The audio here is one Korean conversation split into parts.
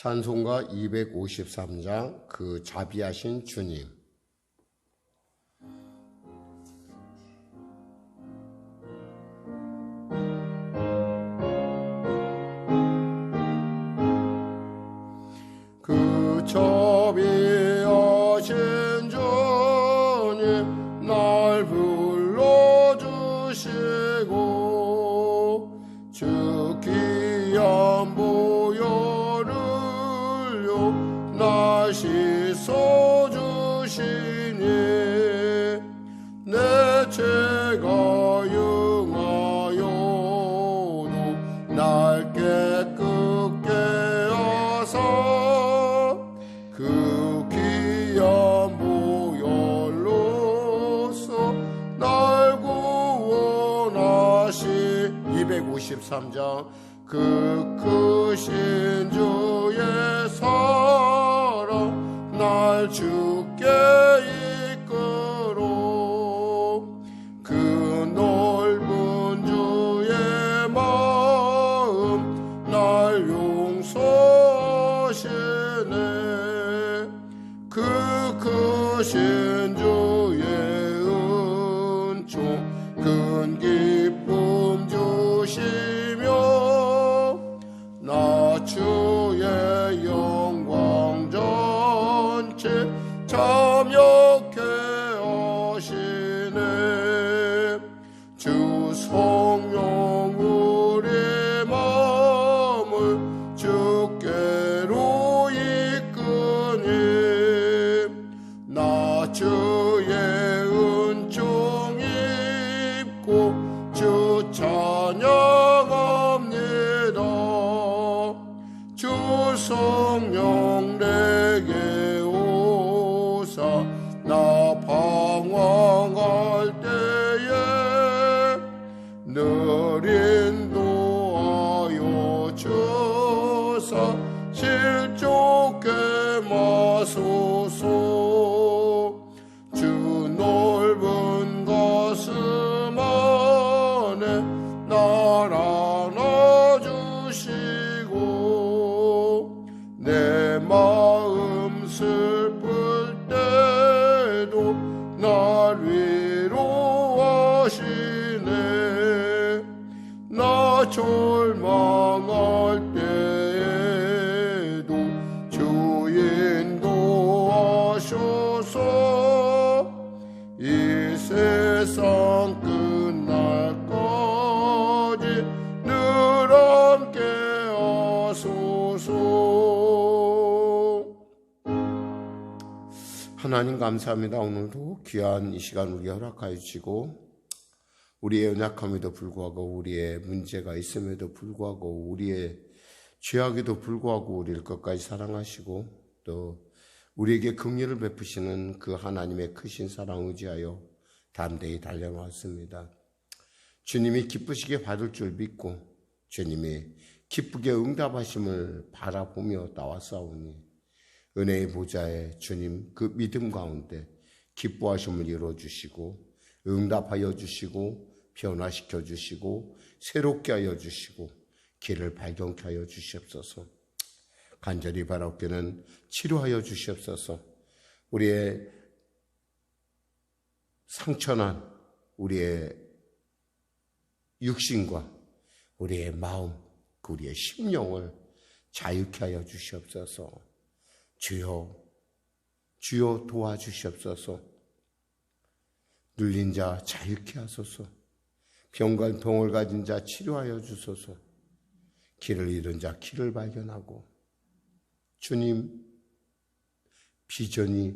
찬송가 253장 그 자비하신 주님. 그 자비하신 주님 날 불러주시고 주 귀한 보혈을요 날 씻어주시니 내 죄가 용하여도 날 깨끗게 하사 그 귀한 보혈로서 날 구원하시 253장 그 크신 주의 사랑 날 주께 이끌어 그 넓은 주의 마음 날 용서하시네 그 크신 주의 은총 큰 기쁨 주시며 나 주의 영광 전체 참여케 하시네 주 성령 우리 마음을 주께로 이끄니 나 주의 은총 입고 주 찬양합니다 주 성령 내게 오사 나 방황할 때에 늘 인도하여 주사 실족게 마소서 주 넓은 가슴 안에 날 안아주시고 내 마음 슬플 때도 날 위로하시네 나 절망할 때에도 주 인도하셔서 이 세상 끝날까지 늘 함께 하소서. 하나님 감사합니다. 오늘도 귀한 이 시간 우리에게 허락하여 주시고 우리의 연약함에도 불구하고 우리의 문제가 있음에도 불구하고 우리의 죄악에도 불구하고 우리를 끝까지 사랑하시고 또 우리에게 긍휼을 베푸시는 그 하나님의 크신 사랑 의지하여 담대히 달려왔습니다. 주님이 기쁘시게 받을 줄 믿고 주님이 기쁘게 응답하심을 바라보며 나왔사오니 은혜의 보좌에 주님 그 믿음 가운데 기뻐하심을 이루어주시고 응답하여 주시고 변화시켜 주시고 새롭게 하여 주시고 길을 발견케 하여 주시옵소서. 간절히 바라옵기는 치료하여 주시옵소서. 우리의 상처난 우리의 육신과 우리의 마음, 우리의 심령을 자유케 하여 주시옵소서. 주여 도와주시옵소서. 눌린 자 자유케 하소서. 병을 가진 자 치료하여 주소서. 길을 잃은 자 길을 발견하고 주님 비전이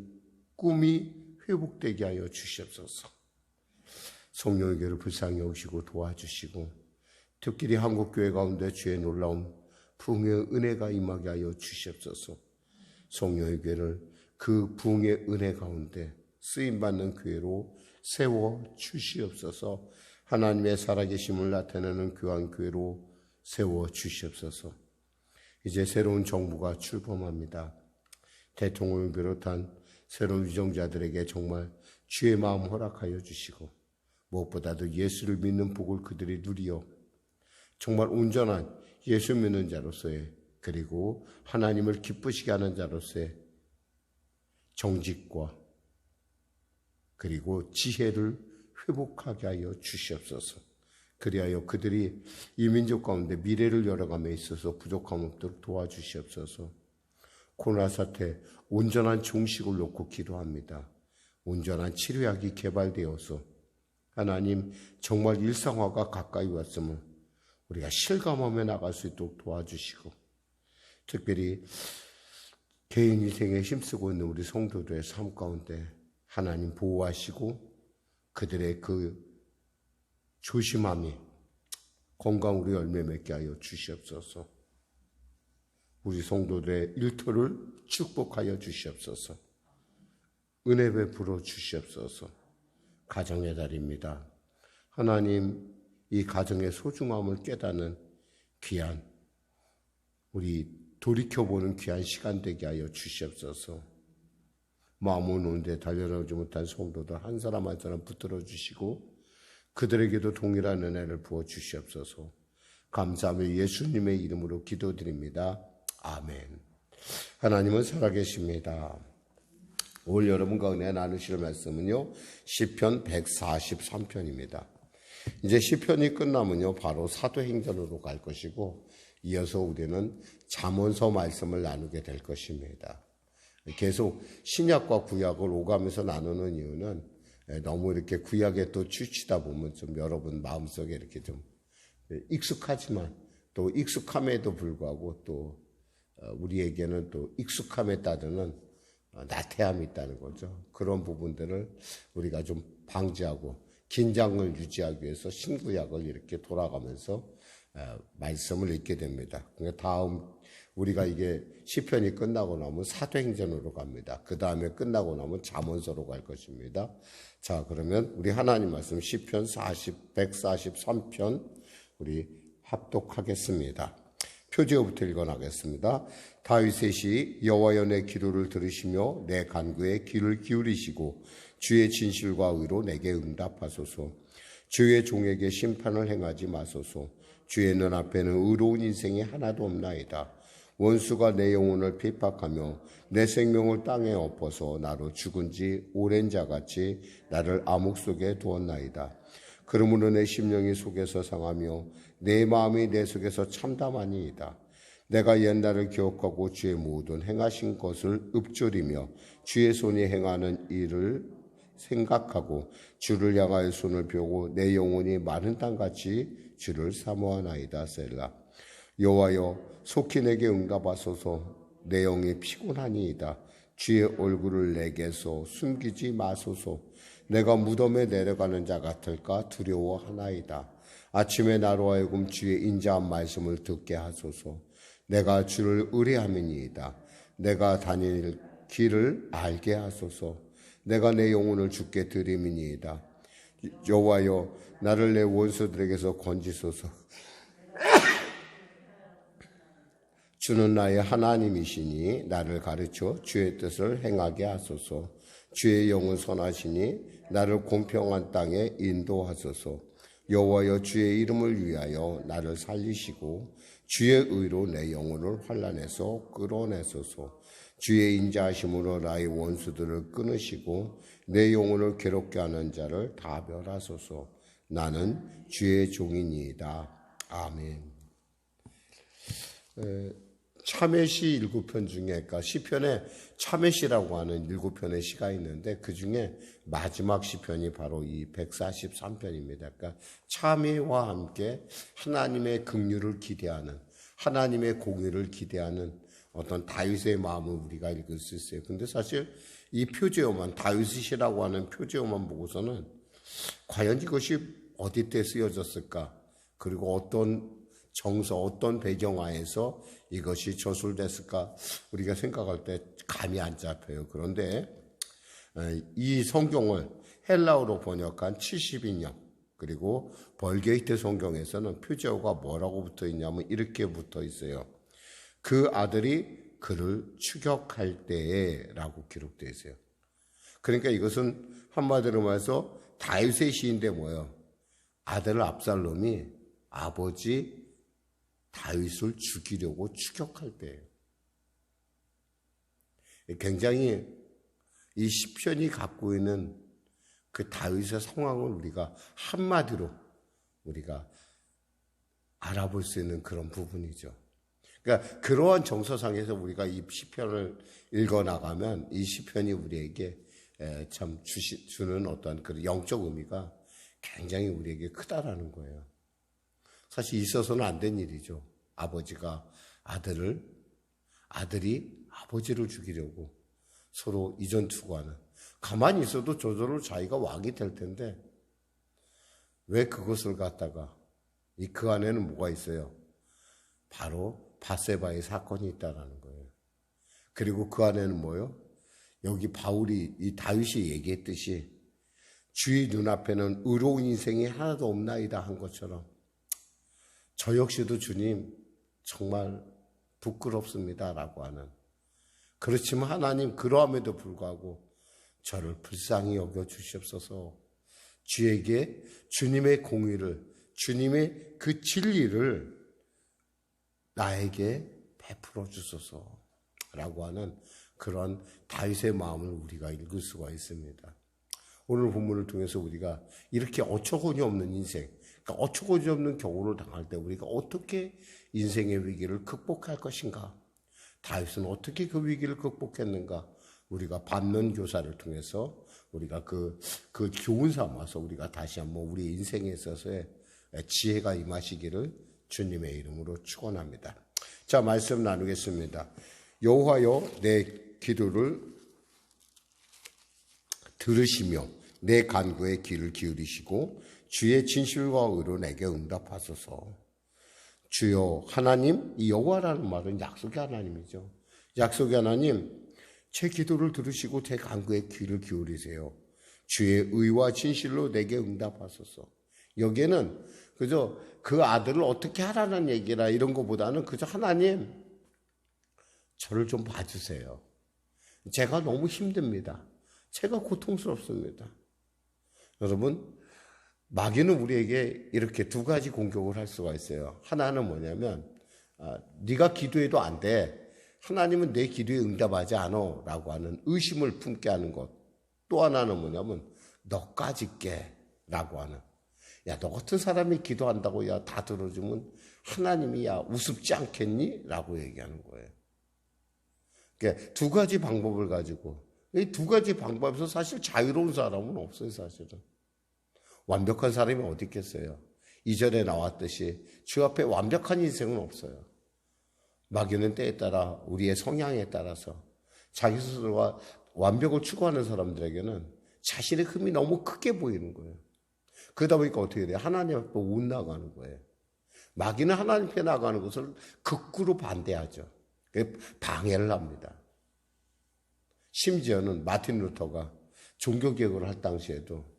꿈이 회복되게 하여 주시옵소서. 성령의 교회를 불쌍히 여기시고 도와주시고 특별히 한국교회 가운데 주의 놀라운 부흥의 은혜가 임하게 하여 주시옵소서. 성령의 교회를 그 부흥의 은혜 가운데 쓰임받는 교회로 세워 주시옵소서. 하나님의 살아계심을 나타내는 귀한 교회로 세워 주시옵소서. 이제 새로운 정부가 출범합니다. 대통령을 비롯한 새로운 위정자들에게 정말 주의 마음 허락하여 주시고 무엇보다도 예수를 믿는 복을 그들이 누리어 정말 온전한 예수 믿는 자로서의 그리고 하나님을 기쁘시게 하는 자로서의 정직과 그리고 지혜를 회복하게 하여 주시옵소서. 그리하여 그들이 이 민족 가운데 미래를 열어감에 있어서 부족함 없도록 도와주시옵소서. 코로나 사태 온전한 종식을 놓고 기도합니다. 온전한 치료약이 개발되어서 하나님 정말 일상화가 가까이 왔음을 우리가 실감하며 나갈 수 있도록 도와주시고, 특별히 개인 인생에 힘쓰고 있는 우리 성도들의 삶 가운데 하나님 보호하시고 그들의 그 조심함이 건강으로 열매 맺게 하여 주시옵소서. 우리 성도들의 일터를 축복하여 주시옵소서. 은혜 베풀어 주시옵소서. 가정의 달입니다. 하나님, 이 가정의 소중함을 깨닫는 귀한, 우리 돌이켜보는 귀한 시간 되게 하여 주시옵소서. 마음은 오는데 달려나오지 못한 성도들 한 사람 한 사람 붙들어 주시고 그들에게도 동일한 은혜를 부어 주시옵소서. 감사하며 예수님의 이름으로 기도드립니다. 아멘. 하나님은 살아계십니다. 오늘 여러분과 은혜 나누실 말씀은요, 시편 143편입니다. 이제 시편이 끝나면요, 바로 사도행전으로 갈 것이고, 이어서 우리는 잠언서 말씀을 나누게 될 것입니다. 계속 신약과 구약을 오가면서 나누는 이유는 너무 이렇게 구약에 또 치우치다 보면 좀 여러분 마음속에 이렇게 좀 익숙하지만 또 익숙함에도 불구하고 또 우리에게는 또 익숙함에 따르는 나태함이 있다는 거죠. 그런 부분들을 우리가 좀 방지하고 긴장을 유지하기 위해서 신구약을 이렇게 돌아가면서 말씀을 읽게 됩니다. 그러니까 다음 우리가 이게 시편이 끝나고 나면 사도행전으로 갑니다. 그 다음에 끝나고 나면 잠언서로 갈 것입니다. 자, 그러면 우리 하나님 말씀 시편 143편 우리 합독하겠습니다. 표제어부터 읽어나겠습니다. 다윗의 시, 여호와여 내 기도를 들으시며 내 간구에 귀를 기울이시고 주의 진실과 의로 내게 응답하소서. 주의 종에게 심판을 행하지 마소서. 주의 눈앞에는 의로운 인생이 하나도 없나이다. 원수가 내 영혼을 핍박하며 내 생명을 땅에 엎어서 나로 죽은 지 오랜 자같이 나를 암흑 속에 두었나이다. 그러므로 내 심령이 속에서 상하며 내 마음이 내 속에서 참담하니이다. 내가 옛날을 기억하고 주의 모든 행하신 것을 읊조리며 주의 손이 행하는 일을 생각하고 주를 향하여 손을 펴고 내 영혼이 마른 땅같이 주를 사모하나이다. 셀라. 여호와여 속히 내게 응답하소서. 내 영이 피곤하니이다. 주의 얼굴을 내게서 숨기지 마소서. 내가 무덤에 내려가는 자 같을까 두려워하나이다. 아침에 나로 하여금 주의 인자한 말씀을 듣게 하소서. 내가 주를 의뢰함이니이다. 내가 다닐 길을 알게 하소서. 내가 내 영혼을 주께 드림이니이다. 여호와여 나를 내 원수들에게서 건지소서. 주는 나의 하나님이시니 나를 가르쳐 주의 뜻을 행하게 하소서. 주의 영은 선하시니 나를 공평한 땅에 인도하소서. 여호와여 주의 이름을 위하여 나를 살리시고 주의 의로 내 영혼을 환난에서 끌어내소서. 주의 인자하심으로 나의 원수들을 끊으시고 내 영혼을 괴롭게 하는 자를 다 멸하소서. 나는 주의 종이니이다. 아멘. 참회시 7편 중에, 그러니까 시편에 참회시라고 하는 7편의 시가 있는데 그 중에 마지막 시편이 바로 이 143편입니다. 그러니까 참회와 함께 하나님의 긍휼을 기대하는, 하나님의 공의를 기대하는 어떤 다윗의 마음을 우리가 읽을 수 있어요. 근데 사실 이 표제어만, 다윗의 시라고 하는 표제어만 보고서는 과연 이것이 어디 때 쓰여졌을까? 그리고 어떤 정서, 어떤 배경하에서 이것이 저술됐을까? 우리가 생각할 때 감이 안 잡혀요. 그런데 이 성경을 헬라어로 번역한 70인역, 그리고 벌게이트 성경에서는 표제어가 뭐라고 붙어 있냐면 이렇게 붙어 있어요. 그 아들이 그를 추격할 때에 라고 기록되어 있어요. 그러니까 이것은 한마디로 말해서 다윗의 시인데 뭐예요? 아들 압살롬이 아버지 다윗을 죽이려고 추격할 때예요. 굉장히 이 시편이 갖고 있는 그 다윗의 상황을 우리가 한마디로 우리가 알아볼 수 있는 그런 부분이죠. 그러니까 그러한 정서상에서 우리가 이 시편을 읽어나가면 이 시편이 우리에게 참 주는 어떤 그 영적 의미가 굉장히 우리에게 크다라는 거예요. 사실 있어서는 안 된 일이죠. 아버지가 아들이 아버지를 죽이려고 서로 이전투구하는. 가만히 있어도 저절로 자기가 왕이 될 텐데 왜 그것을 갖다가 그 안에는 뭐가 있어요? 바로 밧세바의 사건이 있다라는 거예요. 그리고 그 안에는 뭐요? 여기 이 다윗이 얘기했듯이 주의 눈앞에는 의로운 인생이 하나도 없나이다 한 것처럼 저 역시도 주님 정말 부끄럽습니다라고 하는. 그렇지만 하나님 그러함에도 불구하고 저를 불쌍히 여겨 주시옵소서. 주에게 주님의 공의를, 주님의 그 진리를 나에게 베풀어 주소서라고 하는 그런 다윗의 마음을 우리가 읽을 수가 있습니다. 오늘 본문을 통해서 우리가 이렇게 어처구니 없는 인생, 그러니까 어처구니 없는 경우를 당할 때 우리가 어떻게 인생의 위기를 극복할 것인가? 다윗은 어떻게 그 위기를 극복했는가? 우리가 반면 교사를 통해서 우리가 그 교훈 삼아서 우리가 다시 한번 우리 인생에 있어서의 지혜가 임하시기를 주님의 이름으로 축원합니다. 자, 말씀 나누겠습니다. 여호와여 내 기도를 들으시며 내 간구에 귀를 기울이시고 주의 진실과 의로 내게 응답하소서. 주여 하나님, 이 여호와라는 말은 약속의 하나님이죠. 약속의 하나님, 제 기도를 들으시고 제 간구에 귀를 기울이세요. 주의 의와 진실로 내게 응답하소서. 여기에는 그저 그 아들을 어떻게 하라는 얘기라 이런 것보다는 그저 하나님, 저를 좀 봐주세요. 제가 너무 힘듭니다. 제가 고통스럽습니다. 여러분, 마귀는 우리에게 이렇게 두 가지 공격을 할 수가 있어요. 하나는 뭐냐면 네가 기도해도 안 돼. 하나님은 내 기도에 응답하지 않아 라고 하는 의심을 품게 하는 것. 또 하나는 뭐냐면 너까지 깨 라고 하는. 야, 너 같은 사람이 기도한다고 야 다 들어주면 하나님이 야 우습지 않겠니? 라고 얘기하는 거예요. 그러니까 두 가지 방법을 가지고 이 두 가지 방법에서 사실 자유로운 사람은 없어요. 사실은. 완벽한 사람이 어디 있겠어요. 이전에 나왔듯이 주 앞에 완벽한 인생은 없어요. 마귀는 때에 따라 우리의 성향에 따라서 자기 스스로가 완벽을 추구하는 사람들에게는 자신의 흠이 너무 크게 보이는 거예요. 그러다 보니까 어떻게 돼요? 하나님 앞에 못 나가는 거예요. 마귀는 하나님 앞에 나가는 것을 극구로 반대하죠. 방해를 합니다. 심지어는 마틴 루터가 종교개혁을 할 당시에도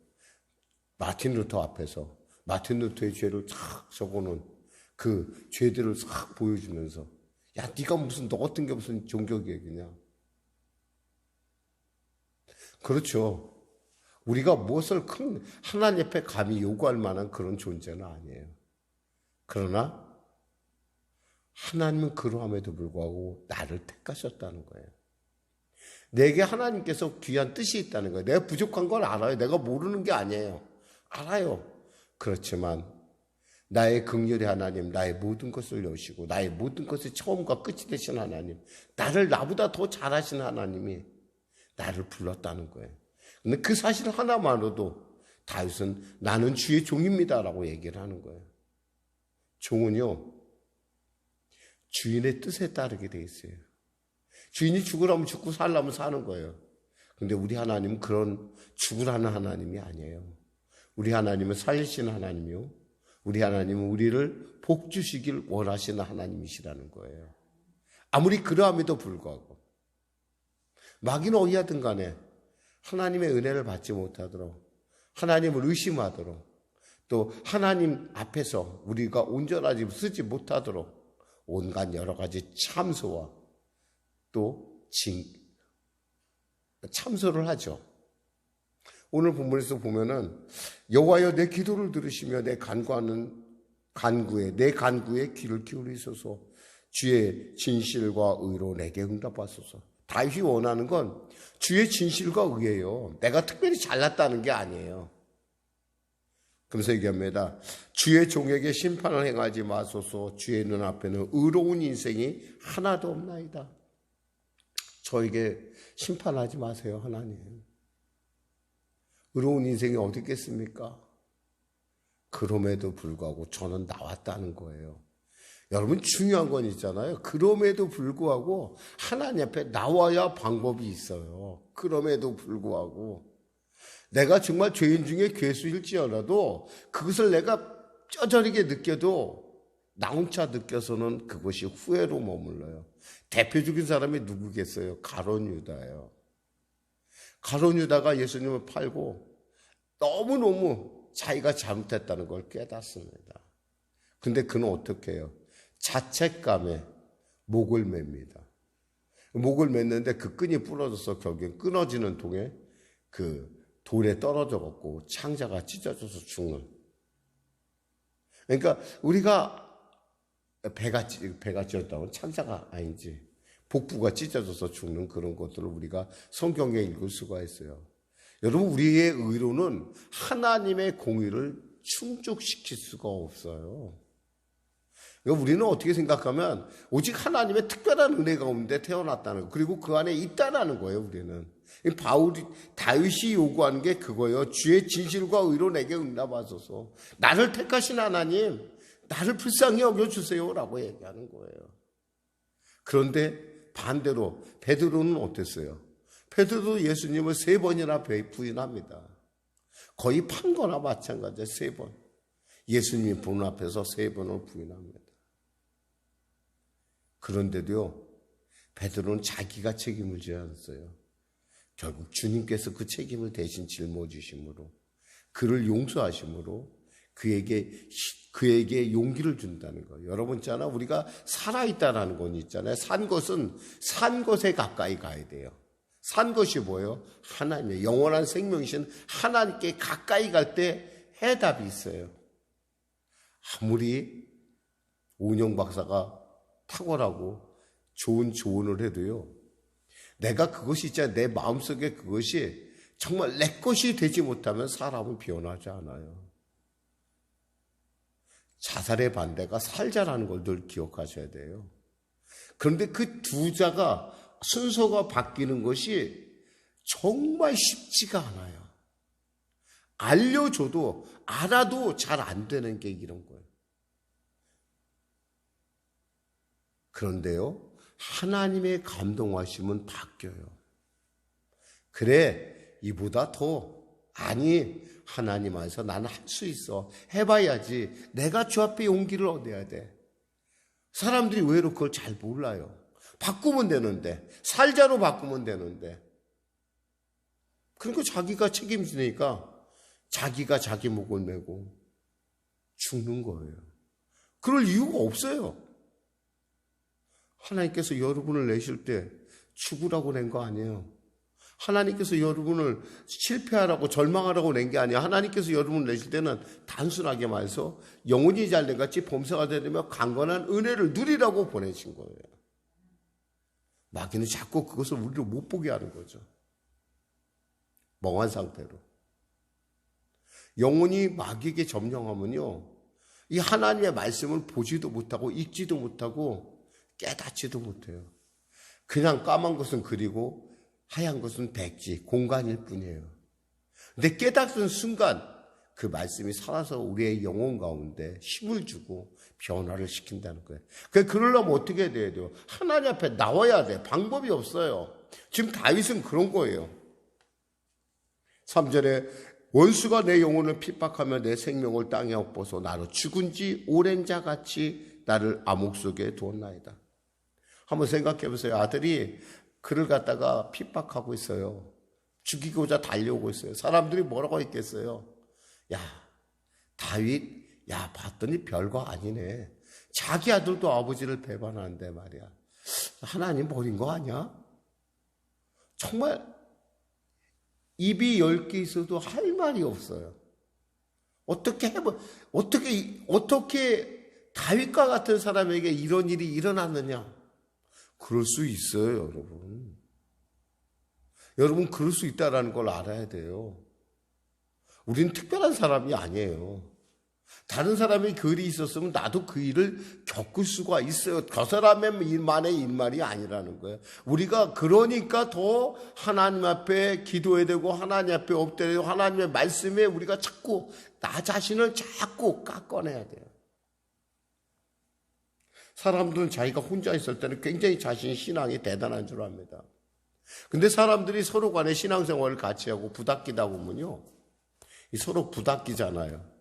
마틴 루터 앞에서 마틴 루터의 죄를 쫙 적어놓은 그 죄들을 싹 보여주면서 야, 네가 무슨 너 같은 게 무슨 종교개혁이냐? 그렇죠. 우리가 무엇을 큰 하나님 앞에 감히 요구할 만한 그런 존재는 아니에요. 그러나 하나님은 그러함에도 불구하고 나를 택하셨다는 거예요. 내게 하나님께서 귀한 뜻이 있다는 거예요. 내가 부족한 걸 알아요. 내가 모르는 게 아니에요. 알아요. 그렇지만 나의 긍휼의 하나님, 나의 모든 것을 여시고 나의 모든 것의 처음과 끝이 되신 하나님, 나를 나보다 더 잘하신 하나님이 나를 불렀다는 거예요. 근데 그 사실 하나만으로도 다윗은 나는 주의 종입니다라고 얘기를 하는 거예요. 종은요, 주인의 뜻에 따르게 돼 있어요. 주인이 죽으라면 죽고 살라면 사는 거예요. 근데 우리 하나님은 그런 죽으라는 하나님이 아니에요. 우리 하나님은 살리시는 하나님이요. 우리 하나님은 우리를 복 주시길 원하시는 하나님이시라는 거예요. 아무리 그러함에도 불구하고 마귀는 어디하든 간에 하나님의 은혜를 받지 못하도록 하나님을 의심하도록 또 하나님 앞에서 우리가 온전하지 쓰지 못하도록 온갖 여러 가지 참소와 또 참소를 하죠. 오늘 본문에서 보면은 여호와여 내 기도를 들으시며 내 간구하는 내 간구에 귀를 기울이소서. 주의 진실과 의로 내게 응답하소서. 다윗이 원하는 건 주의 진실과 의예요. 내가 특별히 잘났다는 게 아니에요. 그러면서 얘기합니다. 주의 종에게 심판을 행하지 마소서. 주의 눈앞에는 의로운 인생이 하나도 없나이다. 저에게 심판하지 마세요, 하나님. 의로운 인생이 어디 있겠습니까? 그럼에도 불구하고 저는 나왔다는 거예요. 여러분, 중요한 건 있잖아요. 그럼에도 불구하고 하나님 앞에 나와야 방법이 있어요. 그럼에도 불구하고 내가 정말 죄인 중에 괴수일지어라도 그것을 내가 뼈저리게 느껴도 나 혼자 느껴서는 그것이 후회로 머물러요. 대표적인 사람이 누구겠어요? 가룟 유다예요. 가룟 유다가 예수님을 팔고 너무너무 자기가 잘못했다는 걸 깨닫습니다. 근데 그는 어떻게 해요? 자책감에 목을 맵니다. 목을 맸는데 그 끈이 부러져서 결국엔 끊어지는 통에 그 돌에 떨어져 갖고 창자가 찢어져서 죽는. 그러니까 우리가 배가 찢었다고 창자가 아니지. 복부가 찢어져서 죽는 그런 것들을 우리가 성경에 읽을 수가 있어요. 여러분, 우리의 의로는 하나님의 공의를 충족시킬 수가 없어요. 그러니까 우리는 어떻게 생각하면 오직 하나님의 특별한 은혜 가운데 태어났다는 거, 그리고 그 안에 있다라는 거예요. 우리는 다윗이 요구하는 게 그거예요. 주의 진실과 의로 내게 응답하소서. 나를 택하신 하나님, 나를 불쌍히 여겨주세요라고 얘기하는 거예요. 그런데 반대로 베드로는 어땠어요? 베드로도 예수님을 3번이나 부인합니다. 거의 판 거나 마찬가지예요. 3번. 예수님이 보는 앞에서 3번을 부인합니다. 그런데도요, 베드로는 자기가 책임을 져야 했어요. 결국 주님께서 그 책임을 대신 짊어지심으로, 그를 용서하심으로 그에게 용기를 준다는 거예요. 여러분 있잖아, 우리가 살아있다라는 건 있잖아요. 산 것에 가까이 가야 돼요. 산 것이 뭐예요? 하나님의 영원한 생명이신 하나님께 가까이 갈 때 해답이 있어요. 아무리 오은영 박사가 탁월하고 좋은 조언을 해도요, 내가 그것이 있잖아요. 내 마음속에 그것이 정말 내 것이 되지 못하면 사람은 변하지 않아요. 자살의 반대가 살자라는 걸 늘 기억하셔야 돼요. 그런데 그 두 자가 순서가 바뀌는 것이 정말 쉽지가 않아요. 알려줘도 알아도 잘 안 되는 게 이런 거예요. 그런데요, 하나님의 감동하심은 바뀌어요. 그래, 이보다 더, 아니, 하나님 안에서 나는 할 수 있어. 해봐야지. 내가 주 앞에 용기를 얻어야 돼. 사람들이 의외로 그걸 잘 몰라요. 바꾸면 되는데, 살자로 바꾸면 되는데. 그러니까 자기가 책임지니까 자기가 자기 목을 메고 죽는 거예요. 그럴 이유가 없어요. 하나님께서 여러분을 내실 때 죽으라고 낸 거 아니에요. 하나님께서 여러분을 실패하라고 절망하라고 낸 게 아니에요. 하나님께서 여러분을 내실 때는 단순하게 말해서 영혼이 잘된 같이 범사가 되며 강건한 은혜를 누리라고 보내신 거예요. 마귀는 자꾸 그것을 우리를 못 보게 하는 거죠. 멍한 상태로. 영혼이 마귀에게 점령하면요, 이 하나님의 말씀을 보지도 못하고 읽지도 못하고 깨닫지도 못해요. 그냥 까만 것은 그리고 하얀 것은 백지, 공간일 뿐이에요. 근데 깨닫는 순간 그 말씀이 살아서 우리의 영혼 가운데 힘을 주고 변화를 시킨다는 거예요. 그러려면 어떻게 해야 돼요? 하나님 앞에 나와야 돼. 방법이 없어요. 지금 다윗은 그런 거예요. 3절에 원수가 내 영혼을 핍박하며 내 생명을 땅에 엎어서 나로 죽은 지 오랜 자 같이 나를 암흑 속에 두었나이다. 한번 생각해 보세요. 아들이 그를 갖다가 핍박하고 있어요. 죽이고자 달려오고 있어요. 사람들이 뭐라고 했겠어요? 야, 다윗, 야, 봤더니 별거 아니네. 자기 아들도 아버지를 배반하는데 말이야. 하나님 버린 거 아니야? 정말 입이 10개 있어도 할 말이 없어요. 어떻게 다윗과 같은 사람에게 이런 일이 일어났느냐? 그럴 수 있어요, 여러분. 여러분, 그럴 수 있다는 걸 알아야 돼요. 우리는 특별한 사람이 아니에요. 다른 사람이 그 일이 있었으면 나도 그 일을 겪을 수가 있어요. 그 사람의 일만의 일말이 아니라는 거예요. 우리가 그러니까 더 하나님 앞에 기도해야 되고 하나님 앞에 엎드려야 되고 하나님의 말씀에 우리가 자꾸 나 자신을 자꾸 깎아내야 돼요. 사람들은 자기가 혼자 있을 때는 굉장히 자신의 신앙이 대단한 줄 압니다. 근데 사람들이 서로 간에 신앙생활을 같이 하고 부닥기다 보면요, 서로 부닥기잖아요.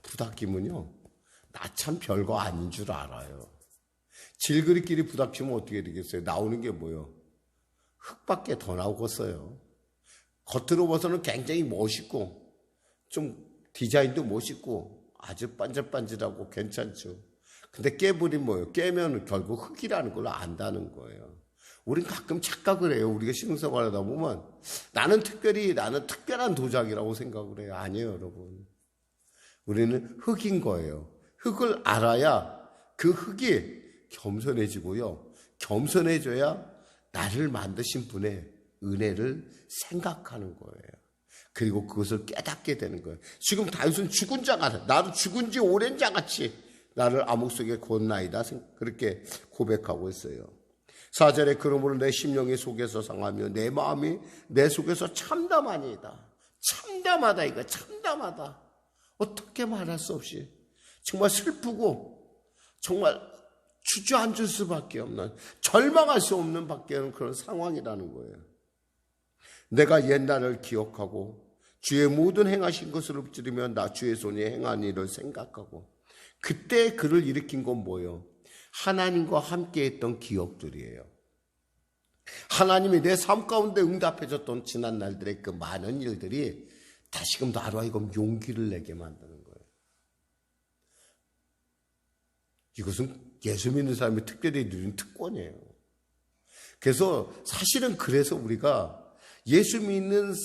부닥기면요, 나 참 별거 아닌 줄 알아요. 질그릇끼리 부닥치면 어떻게 되겠어요? 나오는 게 뭐예요? 흙밖에 더 나오겠어요. 겉으로 봐서는 굉장히 멋있고 좀 디자인도 멋있고 아주 반질반질하고 괜찮죠. 근데 깨버리면 뭐예요? 깨면 결국 흙이라는 걸 안다는 거예요. 우린 가끔 착각을 해요. 우리가 신앙생활 하다 보면 나는 특별한 도자기라고 생각을 해요. 아니에요, 여러분. 우리는 흙인 거예요. 흙을 알아야 그 흙이 겸손해지고요. 겸손해져야 나를 만드신 분의 은혜를 생각하는 거예요. 그리고 그것을 깨닫게 되는 거예요. 지금 다윗은 죽은 자 같아. 나도 죽은 지 오랜 자 같이 나를 암흑 속에 권나이다. 그렇게 고백하고 있어요. 4절에 그러므로 내 심령이 속에서 상하며 내 마음이 내 속에서 참담하니이다. 참담하다 이거 참담하다. 어떻게 말할 수 없이 정말 슬프고 정말 주저앉을 수밖에 없는 절망할 수 없는 밖에 없는 그런 상황이라는 거예요. 내가 옛날을 기억하고 주의 모든 행하신 것을 읊조리며 나 주의 손이 행한 일을 생각하고 그때 그를 일으킨 건 뭐예요? 하나님과 함께 했던 기억들이에요. 하나님이 내 삶 가운데 응답해줬던 지난 날들의 그 많은 일들이 다시금 나로 하여금 용기를 내게 만드는 거예요. 이것은 예수 믿는 사람이 특별히 누린 특권이에요. 그래서 사실은 그래서 우리가 예수 믿는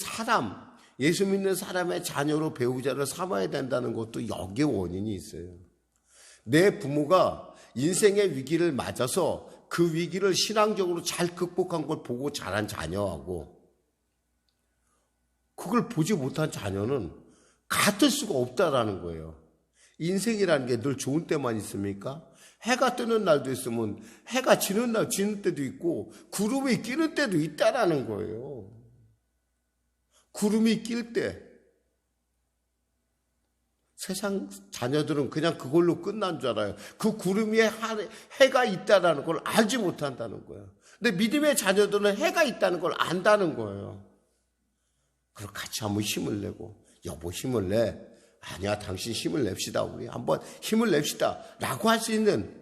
사람의 자녀로 배우자를 삼아야 된다는 것도 여기에 원인이 있어요. 내 부모가 인생의 위기를 맞아서 그 위기를 신앙적으로 잘 극복한 걸 보고 자란 자녀하고 그걸 보지 못한 자녀는 같을 수가 없다라는 거예요. 인생이라는 게 늘 좋은 때만 있습니까? 해가 뜨는 날도 있으면 해가 지는 때도 있고 구름이 끼는 때도 있다라는 거예요. 구름이 낄 때 세상 자녀들은 그냥 그걸로 끝난 줄 알아요. 그 구름 위에 해가 있다는 걸 알지 못한다는 거예요. 근데 믿음의 자녀들은 해가 있다는 걸 안다는 거예요. 그럼 같이 한번 힘을 내고 여보 힘을 내. 아니야 당신 힘을 냅시다. 우리 한번 힘을 냅시다. 라고 할 수 있는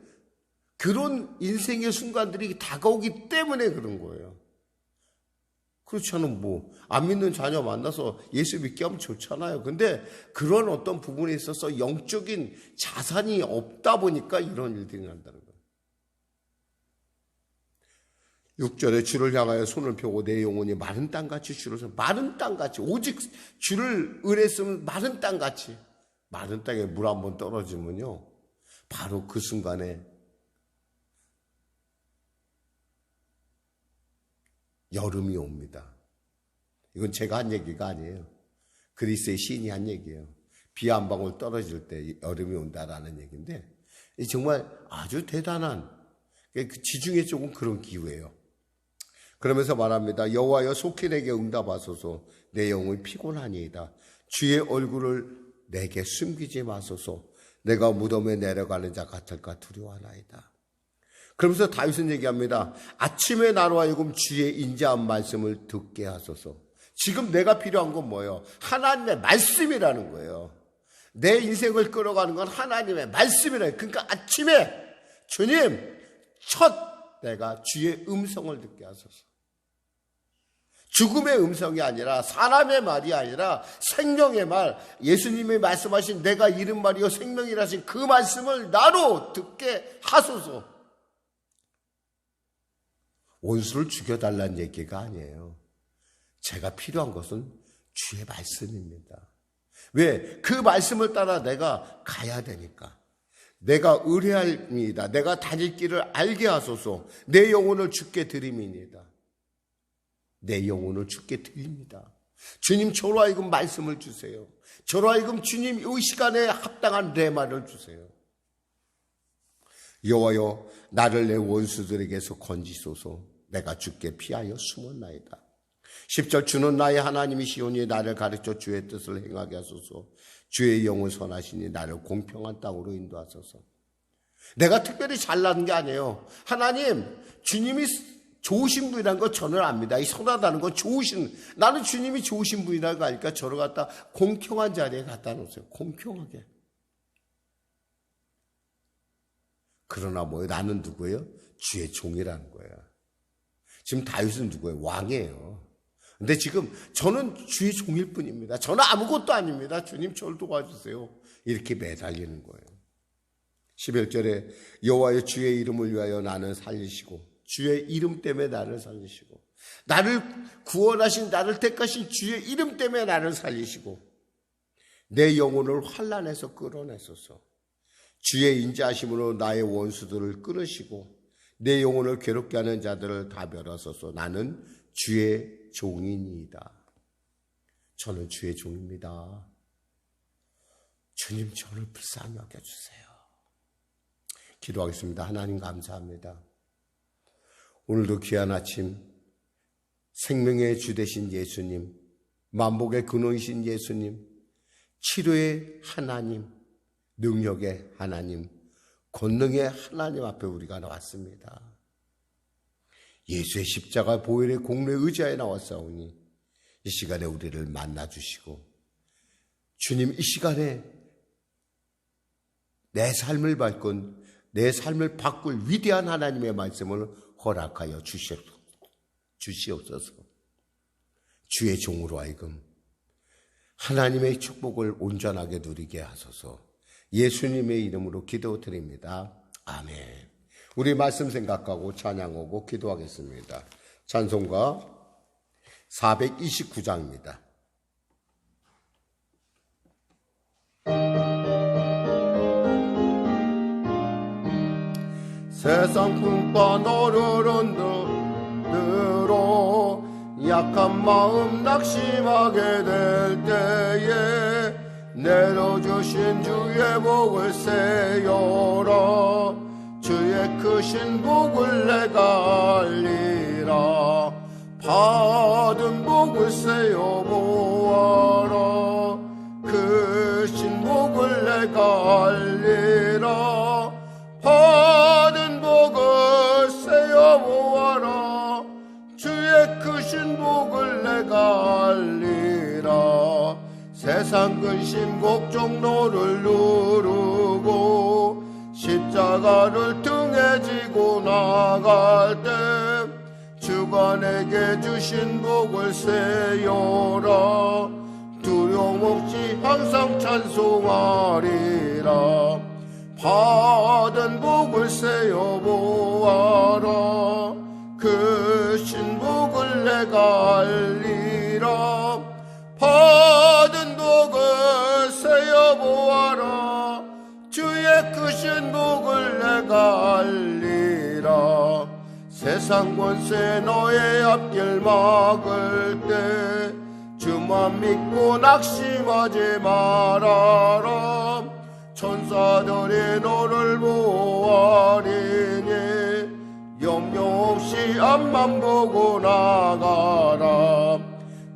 그런 인생의 순간들이 다가오기 때문에 그런 거예요. 그렇지 않으면 안 믿는 자녀 만나서 예수 믿게 하면 좋잖아요. 근데 그런 어떤 부분에 있어서 영적인 자산이 없다 보니까 이런 일들이 난다는 거예요. 6절에 주를 향하여 손을 펴고 내 영혼이 마른 땅같이 주를 마른 땅같이 오직 주를 의뢰했으면 마른 땅같이 마른 땅에 물 한번 떨어지면요. 바로 그 순간에 여름이 옵니다. 이건 제가 한 얘기가 아니에요. 그리스의 시인이 한 얘기예요. 비 한 방울 떨어질 때 여름이 온다라는 얘기인데 정말 아주 대단한 지중해 쪽은 그런 기후예요. 그러면서 말합니다. 여호와여 속히 내게 응답하소서. 내 영혼이 피곤하니이다. 주의 얼굴을 내게 숨기지 마소서. 내가 무덤에 내려가는 자 같을까 두려워하나이다. 그러면서 다윗은 얘기합니다. 아침에 나로 하여금 주의 인자한 말씀을 듣게 하소서. 지금 내가 필요한 건 뭐예요? 하나님의 말씀이라는 거예요. 내 인생을 끌어가는 건 하나님의 말씀이라는 거예요. 그러니까 아침에 주님 내가 주의 음성을 듣게 하소서. 죽음의 음성이 아니라 사람의 말이 아니라 생명의 말, 예수님이 말씀하신 내가 이른 말이요 생명이라 하신 그 말씀을 나로 듣게 하소서. 원수를 죽여달라는 얘기가 아니에요. 제가 필요한 것은 주의 말씀입니다. 왜? 그 말씀을 따라 내가 가야 되니까. 내가 의뢰할입니다. 내가 다닐 길을 알게 하소서. 내 영혼을 주께 드림이니다. 내 영혼을 주께 드립니다. 주님, 저로 하여금 말씀을 주세요. 저로 하여금 주님 이 시간에 합당한 레마를 주세요. 여호와여, 나를 내 원수들에게서 건지소서. 내가 주께 피하여 숨었나이다. 10절, 주는 나의 하나님이시오니 나를 가르쳐 주의 뜻을 행하게 하소서. 주의 영은 선하시니 나를 공평한 땅으로 인도하소서. 내가 특별히 잘난 게 아니에요. 하나님, 주님이 좋으신 분이라는 거 저는 압니다. 이 선하다는 건 나는 주님이 좋으신 분이라는 거 아니까 저를 갖다 공평한 자리에 갖다 놓으세요. 공평하게. 그러나 뭐예요? 나는 누구예요? 주의 종이라는 거예요. 지금 다윗은 누구예요? 왕이에요. 근데 지금 저는 주의 종일 뿐입니다. 저는 아무것도 아닙니다. 주님 저를 도와주세요. 이렇게 매달리는 거예요. 11절에 여호와의 주의 이름을 위하여 나는 살리시고, 주의 이름 때문에 나를 살리시고, 나를 구원하신, 나를 택하신 주의 이름 때문에 나를 살리시고, 내 영혼을 환난에서 끌어내소서. 주의 인자하심으로 나의 원수들을 끊으시고 내 영혼을 괴롭게 하는 자들을 다 멸하소서. 나는 주의 종이니이다. 저는 주의 종입니다. 주님, 저를 불쌍히 여겨주세요. 기도하겠습니다. 하나님 감사합니다. 오늘도 귀한 아침 생명의 주 되신 예수님, 만복의 근원이신 예수님, 치료의 하나님, 능력의 하나님, 권능의 하나님 앞에 우리가 나왔습니다. 예수의 십자가 보혈의 공로에 의지하여 나왔사오니 이 시간에 우리를 만나주시고, 주님, 이 시간에 내 삶을 바꿀 위대한 하나님의 말씀을 허락하여 주시옵소서. 주의 종으로 하여금 하나님의 축복을 온전하게 누리게 하소서. 예수님의 이름으로 기도드립니다. 아멘. 우리 말씀 생각하고 찬양하고 기도하겠습니다. 찬송가 429장입니다. 세상 풍파 노르는 들어 약한 마음 낙심하게 될 때에 내려주신 주의 복을 세요라. 주의 크신 복을 내가 알리라. 받은 복을 세요 보아라. 크신 복을 내가 알리라. 받은 복을 세요 보아라. 주의 크신 복을 내가 알리라. 세상 근심 걱정 너를 누르고 십자가를 등에 지고 나갈 때 주가 내게 주신 복을 세요라. 두려움 없이 항상 찬송하리라. 받은 복을 세요 보아라. 크신 복을 내가 알리라. 받은 복을 세요 보아라. 주의 크신 복을 내가 알리라. 세상 권세 너의 앞길 막을 때 주만 믿고 낙심하지 말아라. 천사들이 너를 보아리니 염려 없이 앞만 보고 나가라.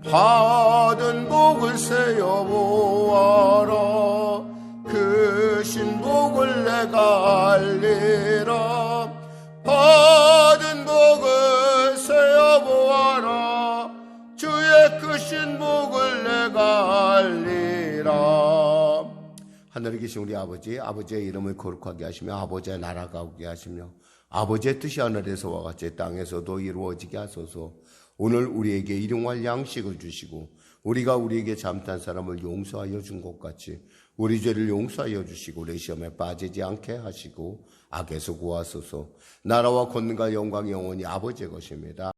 받은 복을 세요 보아라. 크신 복을 내가 알리라. 받은 복을 세요 보아라. 주의 크신 복을 내가 알리라. 하늘에 계신 우리 아버지, 아버지의 이름을 거룩하게 하시며 아버지의 나라가 오게 하시며 아버지의 뜻이 하늘에서와 같이 땅에서도 이루어지게 하소서. 오늘 우리에게 일용할 양식을 주시고 우리가 우리에게 잘못한 사람을 용서하여 준 것 같이 우리 죄를 용서하여 주시고 우리 시험에 빠지지 않게 하시고 악에서 구하소서. 나라와 권능과 영광이 영원히 아버지의 것입니다.